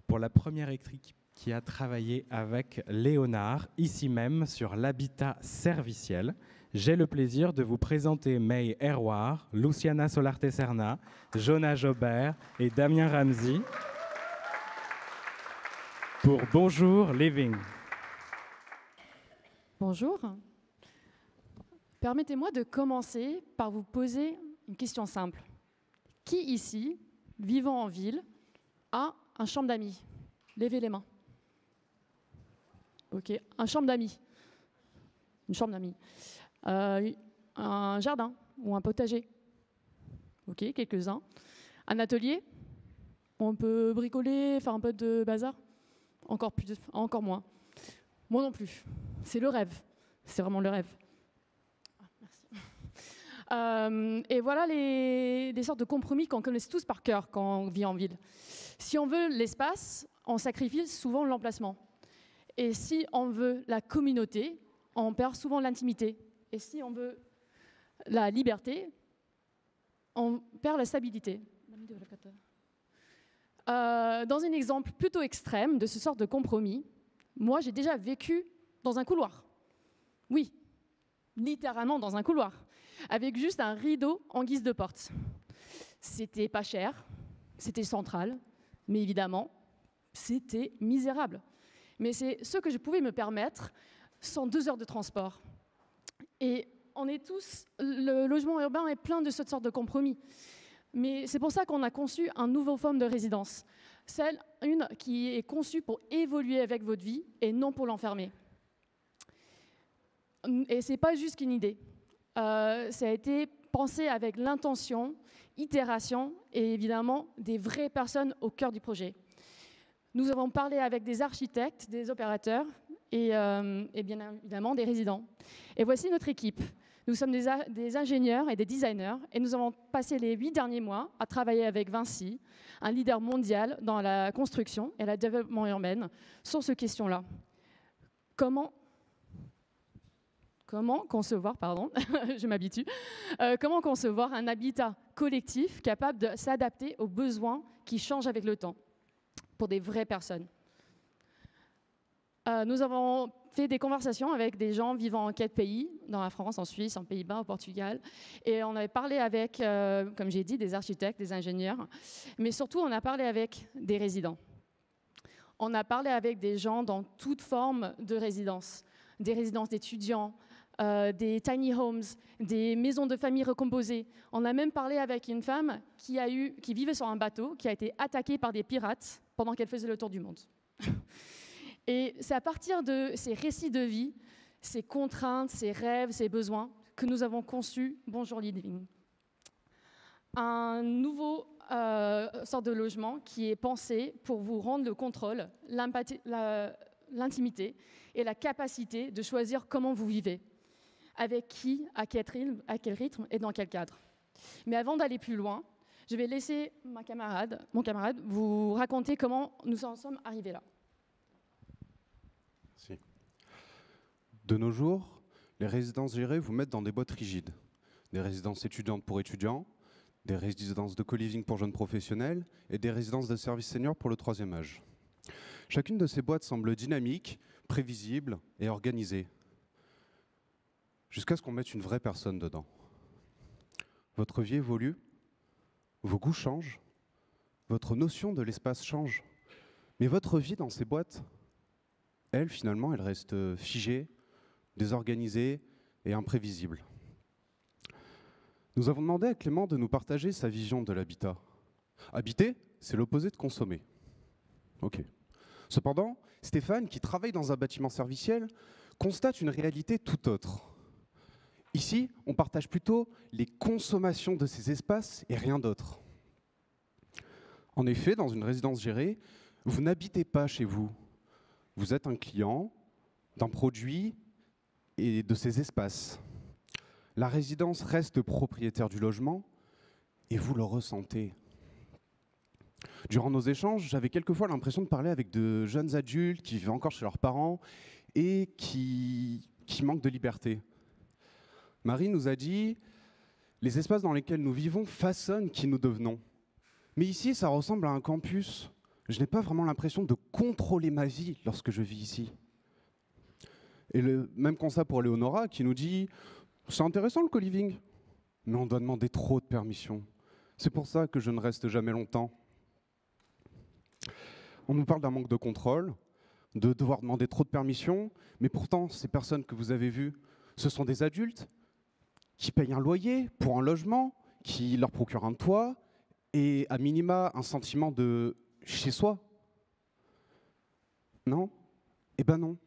pour la première équipe qui a travaillé avec Léonard, ici même, sur l'habitat serviciel. J'ai le plaisir de vous présenter May Herwar, Luciana Solarte-Serna, Jonah Jobert et Damien Ramsey pour Bonjour Living. Bonjour. Permettez-moi de commencer par vous poser une question simple. Qui ici, vivant en ville, a une chambre d'amis? Levez les mains. Ok, une chambre d'amis. Une chambre d'amis. Un jardin ou un potager. Ok, quelques-uns. Un atelier. On peut bricoler, faire un peu de bazar. Encore moins. Moi non plus. C'est le rêve. C'est vraiment le rêve. Merci. Et voilà des sortes de compromis qu'on connaît tous par cœur quand on vit en ville. Si on veut l'espace, on sacrifie souvent l'emplacement. Et si on veut la communauté, on perd souvent l'intimité. Et si on veut la liberté, on perd la stabilité. Dans un exemple plutôt extrême de ce sort de compromis, moi j'ai déjà vécu dans un couloir. Oui, littéralement dans un couloir, avec juste un rideau en guise de porte. C'était pas cher, c'était central, mais évidemment, c'était misérable. Mais c'est ce que je pouvais me permettre sans 2 heures de transport. Et on est tous, le logement urbain est plein de cette sorte de compromis. Mais c'est pour ça qu'on a conçu un nouveau forme de résidence. Une qui est conçue pour évoluer avec votre vie et non pour l'enfermer. Et ce n'est pas juste une idée. Ça a été pensé avec l'intention, itération et évidemment des vraies personnes au cœur du projet. Nous avons parlé avec des architectes, des opérateurs et bien évidemment des résidents. Et voici notre équipe. Nous sommes des ingénieurs et des designers et nous avons passé les 8 derniers mois à travailler avec Vinci, un leader mondial dans la construction et le développement urbain, sur ces questions-là. Comment concevoir, je m'habitue, comment concevoir un habitat collectif capable de s'adapter aux besoins qui changent avec le temps pour des vraies personnes. Nous avons fait des conversations avec des gens vivant en 4 pays, dans la France, en Suisse, en Pays-Bas, au Portugal. Et on avait parlé avec, comme j'ai dit, des architectes, des ingénieurs, mais surtout on a parlé avec des résidents. On a parlé avec des gens dans toute forme de résidence, des résidences d'étudiants, des tiny homes, des maisons de famille recomposées. On a même parlé avec une femme qui vivait sur un bateau, qui a été attaquée par des pirates pendant qu'elle faisait le tour du monde. Et c'est à partir de ces récits de vie, ces contraintes, ces rêves, ces besoins, que nous avons conçu Bonjour Living. Un nouveau sorte de logement qui est pensé pour vous rendre le contrôle, l'intimité et la capacité de choisir comment vous vivez, avec qui, à quel rythme et dans quel cadre. Mais avant d'aller plus loin, je vais laisser mon camarade vous raconter comment nous en sommes arrivés là. Merci. De nos jours, les résidences gérées vous mettent dans des boîtes rigides. Des résidences étudiantes pour étudiants, des résidences de co-living pour jeunes professionnels et des résidences de services seniors pour le 3e âge. Chacune de ces boîtes semble dynamique, prévisible et organisée, jusqu'à ce qu'on mette une vraie personne dedans. Votre vie évolue, vos goûts changent, votre notion de l'espace change, mais votre vie dans ces boîtes, elle, finalement, elle reste figée, désorganisée et imprévisible. Nous avons demandé à Clément de nous partager sa vision de l'habitat. Habiter, c'est l'opposé de consommer. Ok. Cependant, Stéphane, qui travaille dans un bâtiment serviciel, constate une réalité tout autre. Ici, on partage plutôt les consommations de ces espaces et rien d'autre. En effet, dans une résidence gérée, vous n'habitez pas chez vous. Vous êtes un client d'un produit et de ces espaces. La résidence reste propriétaire du logement et vous le ressentez. Durant nos échanges, j'avais quelquefois l'impression de parler avec de jeunes adultes qui vivent encore chez leurs parents et qui manquent de liberté. Marie nous a dit « Les espaces dans lesquels nous vivons façonnent qui nous devenons. » Mais ici, ça ressemble à un campus. Je n'ai pas vraiment l'impression de contrôler ma vie lorsque je vis ici. Et le même constat pour Léonora qui nous dit « C'est intéressant le co-living, mais on doit demander trop de permissions. C'est pour ça que je ne reste jamais longtemps. » On nous parle d'un manque de contrôle, de devoir demander trop de permissions, mais pourtant, ces personnes que vous avez vues, ce sont des adultes qui payent un loyer pour un logement, qui leur procure un toit et à minima un sentiment de chez soi. Non? Eh ben non.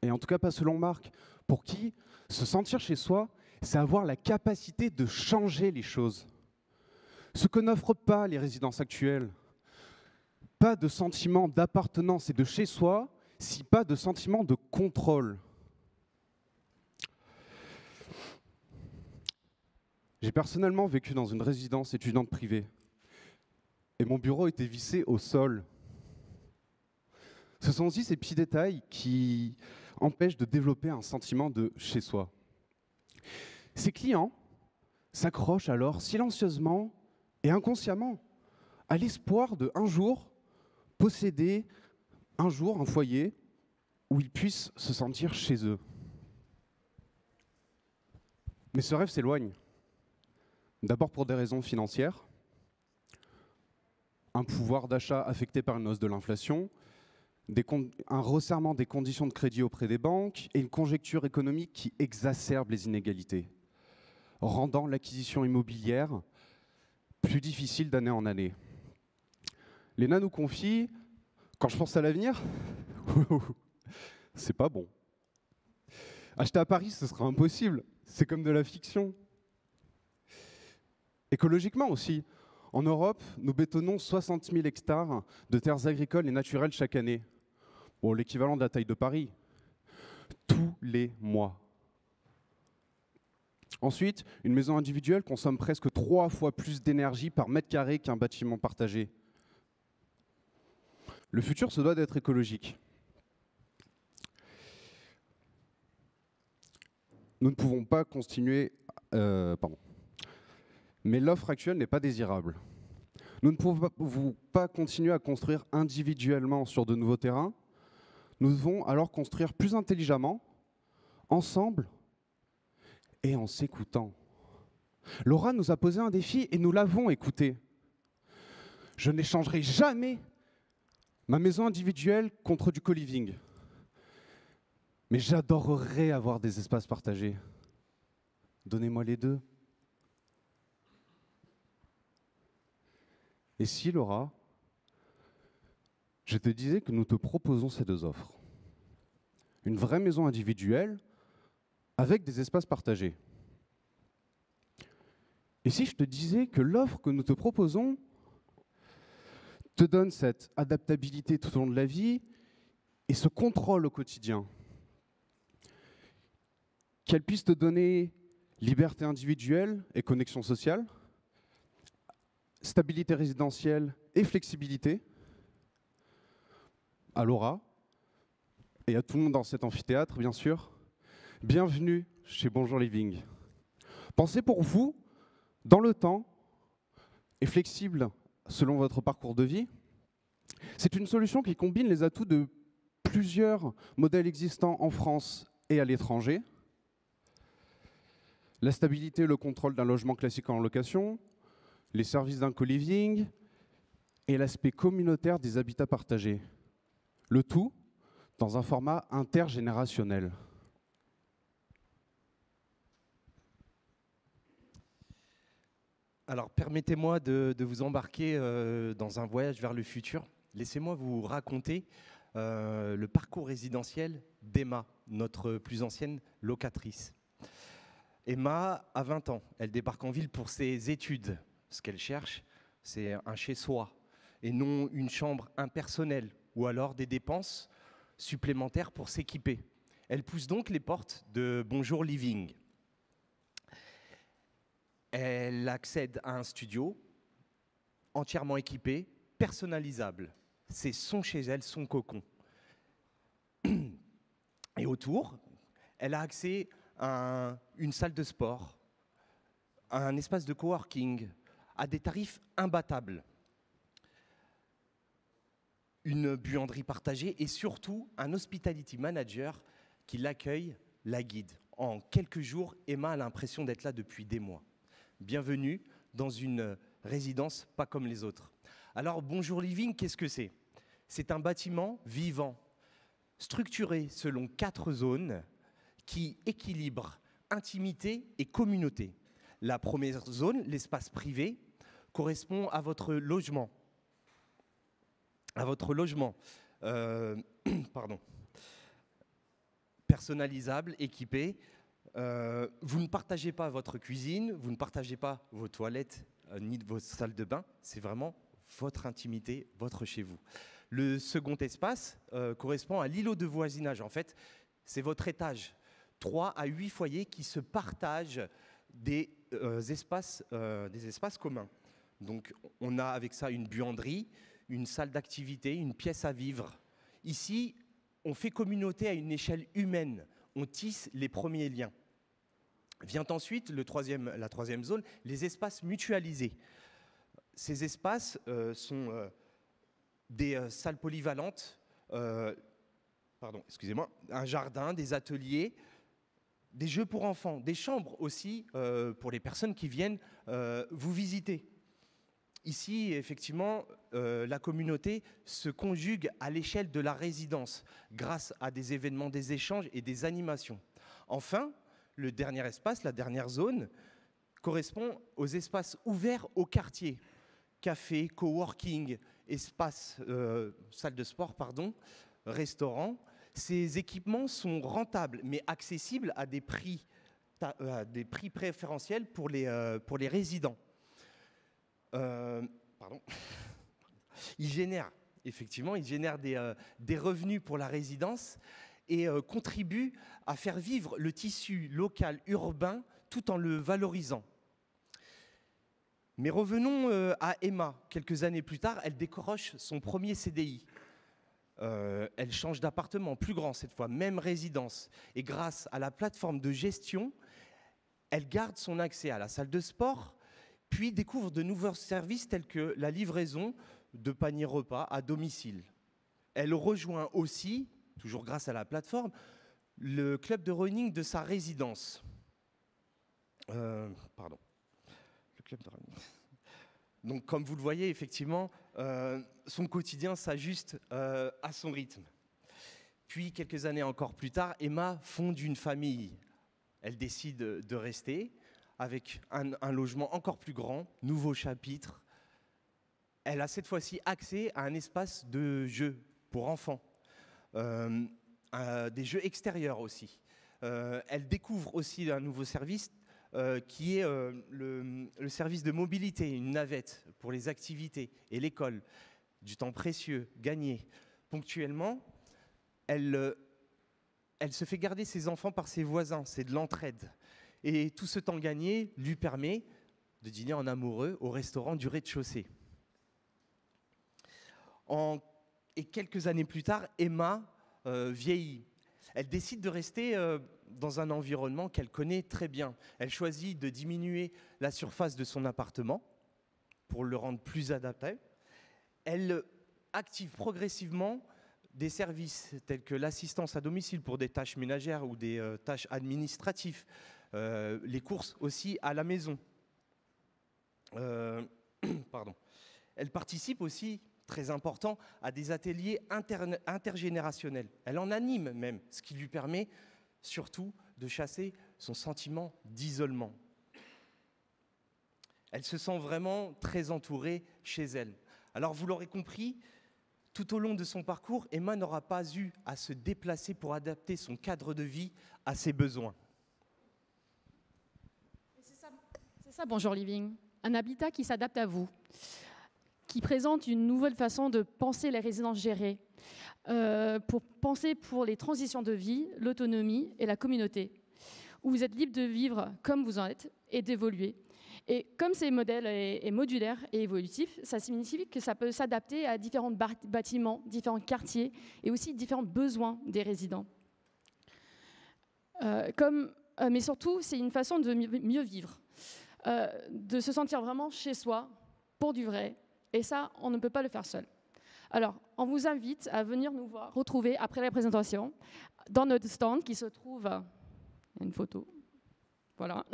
Et en tout cas pas selon Marc, pour qui se sentir chez soi, c'est avoir la capacité de changer les choses. Ce que n'offrent pas les résidences actuelles. Pas de sentiment d'appartenance et de chez soi, si pas de sentiment de contrôle. J'ai personnellement vécu dans une résidence étudiante privée et mon bureau était vissé au sol. Ce sont aussi ces petits détails qui empêchent de développer un sentiment de chez soi. Ces clients s'accrochent alors silencieusement et inconsciemment à l'espoir de un jour posséder un foyer où ils puissent se sentir chez eux. Mais ce rêve s'éloigne. D'abord pour des raisons financières, un pouvoir d'achat affecté par une hausse de l'inflation, un resserrement des conditions de crédit auprès des banques et une conjoncture économique qui exacerbe les inégalités, rendant l'acquisition immobilière plus difficile d'année en année. Léna nous confie, quand je pense à l'avenir, c'est pas bon. Acheter à Paris, ce sera impossible, c'est comme de la fiction. Écologiquement aussi, en Europe, nous bétonnons 60 000 hectares de terres agricoles et naturelles chaque année. Bon, l'équivalent de la taille de Paris. Tous les mois. Ensuite, une maison individuelle consomme presque 3 fois plus d'énergie par mètre carré qu'un bâtiment partagé. Le futur se doit d'être écologique. Nous ne pouvons pas continuer... Mais l'offre actuelle n'est pas désirable. Nous ne pouvons pas continuer à construire individuellement sur de nouveaux terrains. Nous devons alors construire plus intelligemment, ensemble et en s'écoutant. Laura nous a posé un défi et nous l'avons écouté. Je n'échangerai jamais ma maison individuelle contre du co-living. Mais j'adorerais avoir des espaces partagés. Donnez-moi les deux. Et si, Laura, je te disais que nous te proposons ces deux offres. Une vraie maison individuelle avec des espaces partagés. Et si je te disais que l'offre que nous te proposons te donne cette adaptabilité tout au long de la vie et ce contrôle au quotidien, qu'elle puisse te donner liberté individuelle et connexion sociale, stabilité résidentielle et flexibilité, à Laura et à tout le monde dans cet amphithéâtre, bien sûr, bienvenue chez Bonjour Living. Pensez pour vous, dans le temps, et flexible selon votre parcours de vie. C'est une solution qui combine les atouts de plusieurs modèles existants en France et à l'étranger. La stabilité et le contrôle d'un logement classique en location, les services d'un co-living et l'aspect communautaire des habitats partagés. Le tout dans un format intergénérationnel. Alors, permettez-moi de vous embarquer dans un voyage vers le futur. Laissez-moi vous raconter le parcours résidentiel d'Emma, notre plus ancienne locatrice. Emma a 20 ans. Elle débarque en ville pour ses études. Ce qu'elle cherche, c'est un chez-soi et non une chambre impersonnelle ou alors des dépenses supplémentaires pour s'équiper. Elle pousse donc les portes de Bonjour Living. Elle accède à un studio entièrement équipé, personnalisable. C'est son chez elle, son cocon. Et autour, elle a accès à une salle de sport, à un espace de coworking, à des tarifs imbattables. une buanderie partagée et surtout un hospitality manager qui l'accueille, la guide. En quelques jours, Emma a l'impression d'être là depuis des mois. Bienvenue dans une résidence pas comme les autres. Alors, Bonjour Living, qu'est-ce que c'est? C'est un bâtiment vivant, structuré selon 4 zones qui équilibrent intimité et communauté. La première zone, l'espace privé, correspond à votre logement. Pardon. Personnalisable, équipé. Vous ne partagez pas votre cuisine, vous ne partagez pas vos toilettes, ni vos salles de bain. C'est vraiment votre intimité, votre chez vous. Le second espace correspond à l'îlot de voisinage. En fait, c'est votre étage. 3 à 8 foyers qui se partagent des espaces communs. Donc, on a avec ça une buanderie, une salle d'activité, une pièce à vivre. Ici, on fait communauté à une échelle humaine. On tisse les premiers liens. Vient ensuite la troisième zone, les espaces mutualisés. Ces espaces sont des salles polyvalentes, un jardin, des ateliers, des jeux pour enfants, des chambres aussi pour les personnes qui viennent vous visiter. Ici, effectivement, la communauté se conjugue à l'échelle de la résidence grâce à des événements, des échanges et des animations. Enfin, le dernier espace, la dernière zone, correspond aux espaces ouverts au quartier. Café, coworking, salle de sport, restaurant. Ces équipements sont rentables, mais accessibles à des prix préférentiels pour les résidents. Ils génèrent des revenus pour la résidence et contribuent à faire vivre le tissu local urbain tout en le valorisant. Mais revenons à Emma. Quelques années plus tard, elle décroche son premier CDI. Elle change d'appartement, plus grand cette fois, même résidence. Et grâce à la plateforme de gestion, elle garde son accès à la salle de sport, puis découvre de nouveaux services tels que la livraison de paniers repas à domicile. Elle rejoint aussi, toujours grâce à la plateforme, le club de running de sa résidence. Le club de running. Donc, comme vous le voyez, effectivement, son quotidien s'ajuste à son rythme. Puis, quelques années encore plus tard, Emma fonde une famille. Elle décide de rester avec un logement encore plus grand, nouveau chapitre. Elle a cette fois-ci accès à un espace de jeu pour enfants, des jeux extérieurs aussi. Elle découvre aussi un nouveau service qui est le service de mobilité, une navette pour les activités et l'école. Du temps précieux, gagné. Ponctuellement, elle se fait garder ses enfants par ses voisins, c'est de l'entraide. Et tout ce temps gagné lui permet de dîner en amoureux au restaurant du rez-de-chaussée. Et quelques années plus tard, Emma vieillit. Elle décide de rester dans un environnement qu'elle connaît très bien. Elle choisit de diminuer la surface de son appartement pour le rendre plus adapté. Elle active progressivement des services tels que l'assistance à domicile pour des tâches ménagères ou des tâches administratives, les courses aussi à la maison. Elle participe aussi, très important, à des ateliers intergénérationnels. Elle en anime même, ce qui lui permet surtout de chasser son sentiment d'isolement. Elle se sent vraiment très entourée chez elle. Alors vous l'aurez compris, tout au long de son parcours, Emma n'aura pas eu à se déplacer pour adapter son cadre de vie à ses besoins. C'est ça, Bonjour Living. Un habitat qui s'adapte à vous, qui présente une nouvelle façon de penser les résidences gérées, pour penser pour les transitions de vie, l'autonomie et la communauté, où vous êtes libre de vivre comme vous en êtes et d'évoluer. Et comme ces modèles est modulaire et évolutif, ça signifie que ça peut s'adapter à différents bâtiments, différents quartiers et aussi différents besoins des résidents. Mais surtout, c'est une façon de mieux vivre, de se sentir vraiment chez soi, pour du vrai. Et ça, on ne peut pas le faire seul. Alors, on vous invite à venir nous voir, retrouver après la présentation, dans notre stand qui se trouve... Il y a une photo. Voilà,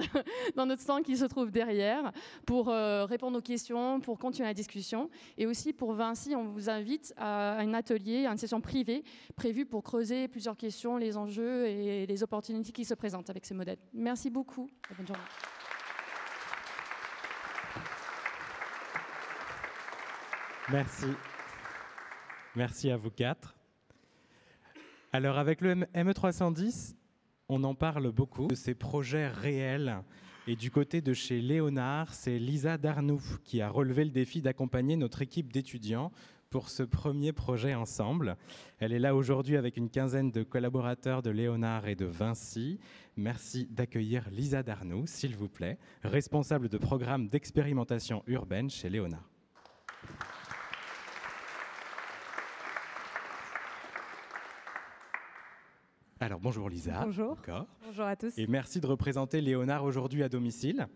dans notre stand qui se trouve derrière, pour répondre aux questions, pour continuer la discussion. Et aussi pour Vinci, on vous invite à un atelier, à une session privée prévue pour creuser plusieurs questions, les enjeux et les opportunités qui se présentent avec ces modèles. Merci beaucoup. Bonne journée. Merci. Merci à vous quatre. Alors avec le ME310, on en parle beaucoup de ces projets réels. Et du côté de chez Léonard, c'est Lisa Darnoux qui a relevé le défi d'accompagner notre équipe d'étudiants pour ce premier projet ensemble. Elle est là aujourd'hui avec une quinzaine de collaborateurs de Léonard et de Vinci. Merci d'accueillir Lisa Darnoux, s'il vous plaît, responsable de programme d'expérimentation urbaine chez Léonard. Alors bonjour Lisa. Bonjour. Bonjour à tous. Et merci de représenter Léonard aujourd'hui à domicile.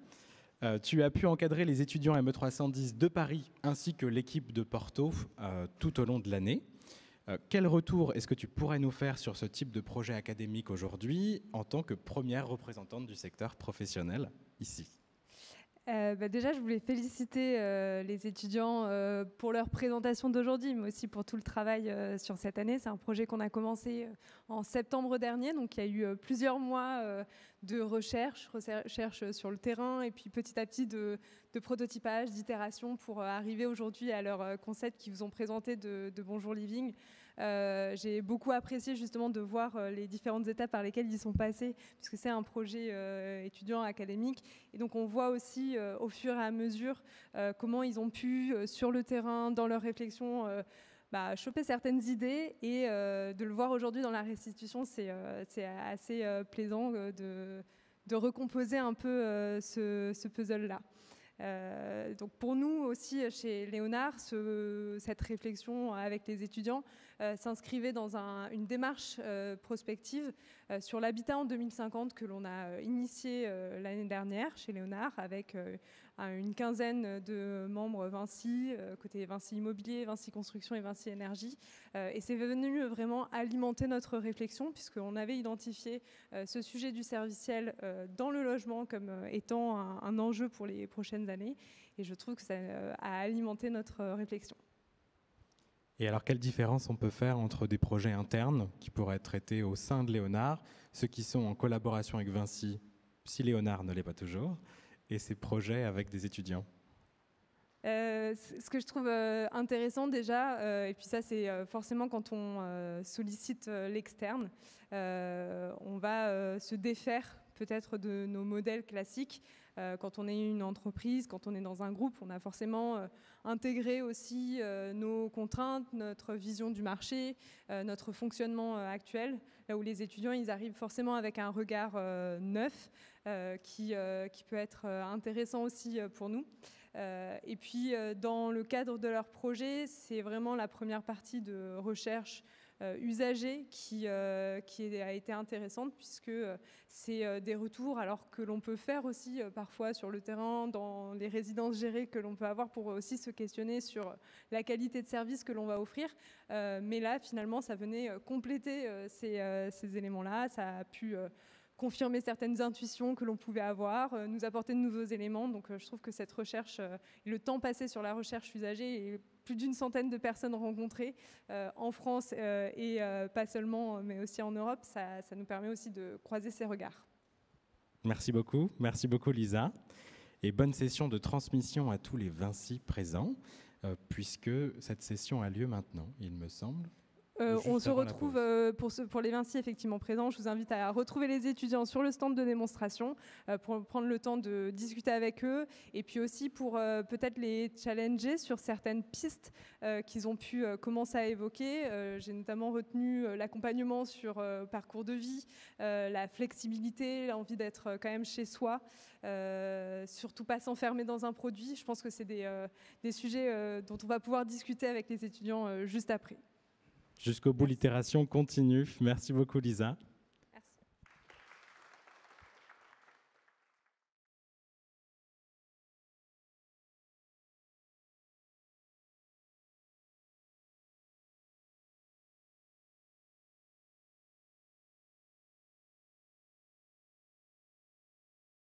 Tu as pu encadrer les étudiants ME310 de Paris ainsi que l'équipe de Porto tout au long de l'année. Quel retour est-ce que tu pourrais nous faire sur ce type de projet académique aujourd'hui en tant que première représentante du secteur professionnel ici ? Déjà, je voulais féliciter les étudiants pour leur présentation d'aujourd'hui, mais aussi pour tout le travail sur cette année. C'est un projet qu'on a commencé en septembre dernier, donc il y a eu plusieurs mois de recherche sur le terrain, et puis petit à petit de prototypage, d'itération pour arriver aujourd'hui à leur concept qu'ils vous ont présenté de Bonjour Living. J'ai beaucoup apprécié justement de voir les différentes étapes par lesquelles ils sont passés, puisque c'est un projet étudiant académique. Et donc on voit aussi au fur et à mesure comment ils ont pu, sur le terrain, dans leur réflexion, choper certaines idées. Et de le voir aujourd'hui dans la restitution, c'est assez plaisant de recomposer un peu ce puzzle-là. Donc pour nous aussi chez Léonard, cette réflexion avec les étudiants s'inscrivait dans une démarche prospective sur l'habitat en 2050 que l'on a initié l'année dernière chez Léonard avec une quinzaine de membres Vinci, côté Vinci Immobilier, Vinci Construction et Vinci Énergie. Et c'est venu vraiment alimenter notre réflexion puisqu'on avait identifié ce sujet du serviciel dans le logement comme étant un enjeu pour les prochaines années. Et je trouve que ça a alimenté notre réflexion. Et alors, quelle différence on peut faire entre des projets internes qui pourraient être traités au sein de Léonard, ceux qui sont en collaboration avec Vinci, si Léonard ne l'est pas toujours, et ces projets avec des étudiants ? Ce que je trouve intéressant déjà, et puis ça c'est forcément quand on sollicite l'externe, on va se défaire peut-être de nos modèles classiques. Quand on est une entreprise, quand on est dans un groupe, on a forcément intégré aussi nos contraintes, notre vision du marché, notre fonctionnement actuel, là où les étudiants ils arrivent forcément avec un regard neuf qui peut être intéressant aussi pour nous. Et puis dans le cadre de leur projet, c'est vraiment la première partie de recherche usagée qui a été intéressante puisque c'est des retours alors que l'on peut faire aussi parfois sur le terrain dans les résidences gérées que l'on peut avoir pour aussi se questionner sur la qualité de service que l'on va offrir. Mais là finalement ça venait compléter ces éléments-là, ça a pu confirmer certaines intuitions que l'on pouvait avoir, nous apporter de nouveaux éléments. Donc je trouve que cette recherche, le temps passé sur la recherche usagée et plus d'100 de personnes rencontrées en France et pas seulement, mais aussi en Europe, ça nous permet aussi de croiser ces regards. Merci beaucoup Lisa. Et bonne session de transmission à tous les Vinci présents, puisque cette session a lieu maintenant, il me semble. On se retrouve pour les Vinci effectivement présents. Je vous invite à retrouver les étudiants sur le stand de démonstration pour prendre le temps de discuter avec eux et puis aussi pour peut-être les challenger sur certaines pistes qu'ils ont pu commencer à évoquer. J'ai notamment retenu l'accompagnement sur parcours de vie, la flexibilité, l'envie d'être quand même chez soi, surtout pas s'enfermer dans un produit. Je pense que c'est des sujets dont on va pouvoir discuter avec les étudiants juste après. Jusqu'au bout, l'itération continue. Merci beaucoup, Lisa.